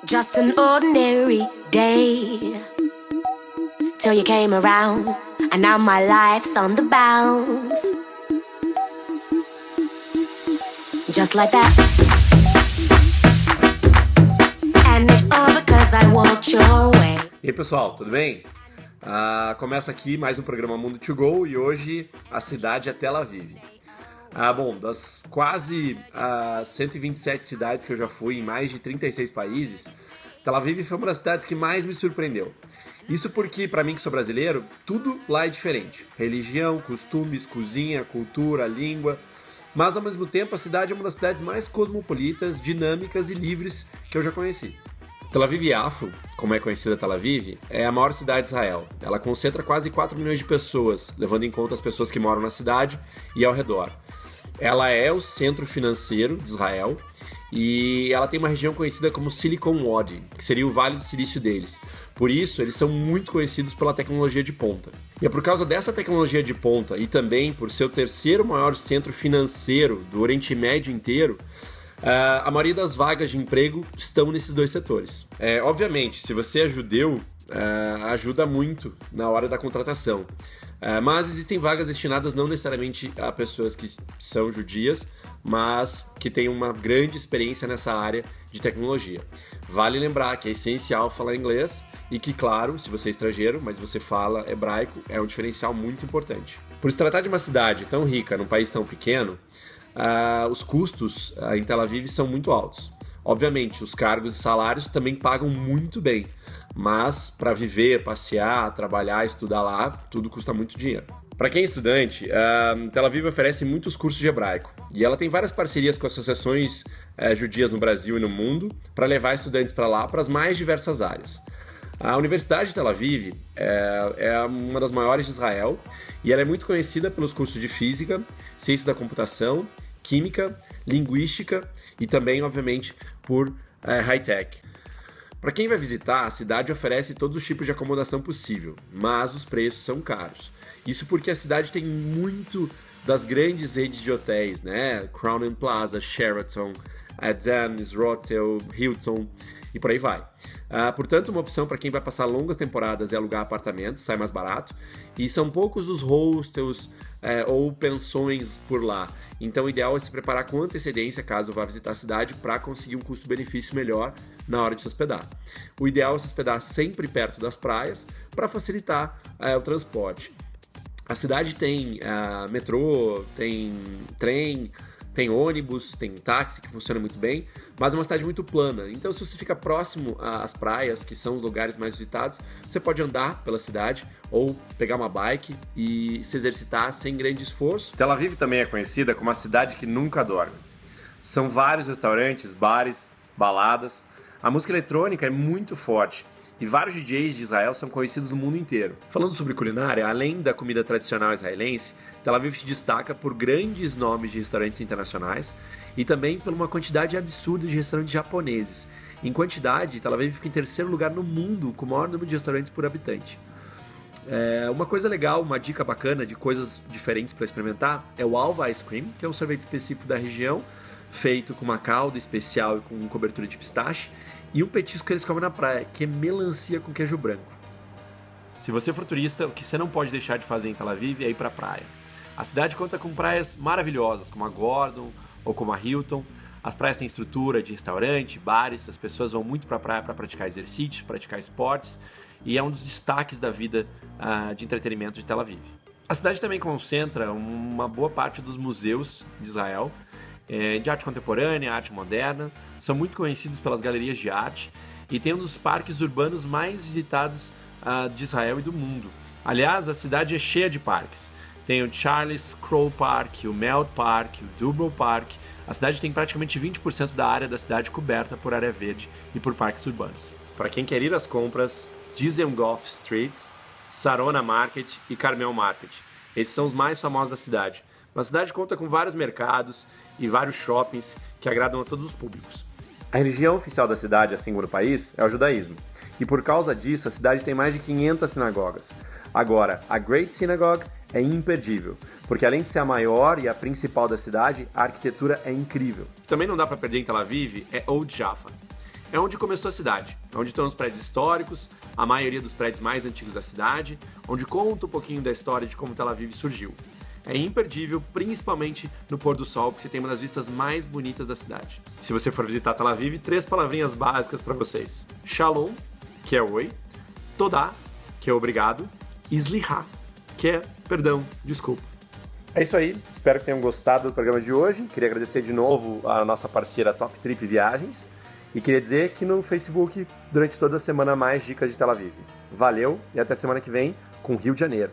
Just an ordinary day till you came around, and now my life's on the bounce. Just like that. And it's all because I walked your way. E aí pessoal, tudo bem? Começa aqui mais um programa Mundo to Go e hoje a cidade é Tel Aviv. Bom, das quase 127 cidades que eu já fui em mais de 36 países, Tel Aviv foi uma das cidades que mais me surpreendeu. Isso porque, para mim que sou brasileiro, tudo lá é diferente. Religião, costumes, cozinha, cultura, língua. Mas ao mesmo tempo a cidade é uma das cidades mais cosmopolitas, dinâmicas e livres que eu já conheci. Tel Aviv-Yafo, como é conhecida Tel Aviv, é a maior cidade de Israel. Ela concentra quase 4 milhões de pessoas, levando em conta as pessoas que moram na cidade e ao redor. Ela é o centro financeiro de Israel e ela tem uma região conhecida como Silicon Valley, que seria o Vale do Silício deles. Por isso, eles são muito conhecidos pela tecnologia de ponta. E é por causa dessa tecnologia de ponta e também por ser o terceiro maior centro financeiro do Oriente Médio inteiro, a maioria das vagas de emprego estão nesses dois setores. Obviamente, se você é judeu, ajuda muito na hora da contratação. Mas existem vagas destinadas não necessariamente a pessoas que são judias, mas que têm uma grande experiência nessa área de tecnologia. Vale lembrar que é essencial falar inglês e que, claro, se você é estrangeiro, mas você fala hebraico, é um diferencial muito importante. Por se tratar de uma cidade tão rica, num país tão pequeno, os custos em Tel Aviv são muito altos. Obviamente, os cargos e salários também pagam muito bem, mas para viver, passear, trabalhar, estudar lá, tudo custa muito dinheiro. Para quem é estudante, Tel Aviv oferece muitos cursos de hebraico e ela tem várias parcerias com associações judias no Brasil e no mundo para levar estudantes para lá para as mais diversas áreas. A Universidade de Tel Aviv é uma das maiores de Israel e ela é muito conhecida pelos cursos de física, ciência da computação, química, linguística e também, obviamente, por high-tech. Para quem vai visitar, a cidade oferece todos os tipos de acomodação possível, mas os preços são caros. Isso porque a cidade tem muito das grandes redes de hotéis, né? Crown Plaza, Sheraton, Dan, Israel, Hilton e por aí vai. Portanto, uma opção para quem vai passar longas temporadas é alugar apartamento, sai mais barato, e são poucos os hostels ou pensões por lá. Então, o ideal é se preparar com antecedência caso vá visitar a cidade para conseguir um custo-benefício melhor na hora de se hospedar. O ideal é se hospedar sempre perto das praias para facilitar o transporte. A cidade tem metrô, tem trem, tem ônibus, tem táxi que funciona muito bem, mas é uma cidade muito plana. Então, se você fica próximo às praias, que são os lugares mais visitados, você pode andar pela cidade ou pegar uma bike e se exercitar sem grande esforço. Tel Aviv também é conhecida como a cidade que nunca dorme. São vários restaurantes, bares, baladas. A música eletrônica é muito forte e vários DJs de Israel são conhecidos no mundo inteiro. Falando sobre culinária, além da comida tradicional israelense, Tel Aviv se destaca por grandes nomes de restaurantes internacionais e também por uma quantidade absurda de restaurantes japoneses. Em quantidade, Tel Aviv fica em terceiro lugar no mundo com o maior número de restaurantes por habitante. Uma coisa legal, uma dica bacana de coisas diferentes para experimentar é o Alva Ice Cream, que é um sorvete específico da região, feito com uma calda especial e com cobertura de pistache, e um petisco que eles comem na praia, que é melancia com queijo branco. Se você for turista, o que você não pode deixar de fazer em Tel Aviv é ir para a praia. A cidade conta com praias maravilhosas, como a Gordon ou como a Hilton. As praias têm estrutura de restaurante, bares, as pessoas vão muito para a praia para praticar exercícios, praticar esportes, e é um dos destaques da vida de entretenimento de Tel Aviv. A cidade também concentra uma boa parte dos museus de Israel, de arte contemporânea, arte moderna, são muito conhecidos pelas galerias de arte e tem um dos parques urbanos mais visitados de Israel e do mundo. Aliás, a cidade é cheia de parques. Tem o Charles Crow Park, o Melt Park, o Dubrow Park. A cidade tem praticamente 20% da área da cidade coberta por área verde e por parques urbanos. Para quem quer ir às compras, Dizengoff Street, Sarona Market e Carmel Market. Esses são os mais famosos da cidade. A cidade conta com vários mercados e vários shoppings que agradam a todos os públicos. A religião oficial da cidade, assim como no país, é o judaísmo. E por causa disso, a cidade tem mais de 500 sinagogas. Agora, a Great Synagogue é imperdível, porque além de ser a maior e a principal da cidade, a arquitetura é incrível. Também não dá para perder em Tel Aviv é Old Jaffa. é onde começou a cidade, onde estão os prédios históricos, a maioria dos prédios mais antigos da cidade, onde conta um pouquinho da história de como Tel Aviv surgiu. É imperdível, principalmente no pôr do sol, porque você tem uma das vistas mais bonitas da cidade. Se você for visitar Tel Aviv, 3 palavrinhas básicas para vocês. Shalom, que é oi, Todá, que é obrigado, e Sliha, que é perdão, desculpa. É isso aí, espero que tenham gostado do programa de hoje. Queria agradecer de novo a nossa parceira Top Trip Viagens e queria dizer que no Facebook, durante toda a semana, mais dicas de Tel Aviv. Valeu e até semana que vem com Rio de Janeiro.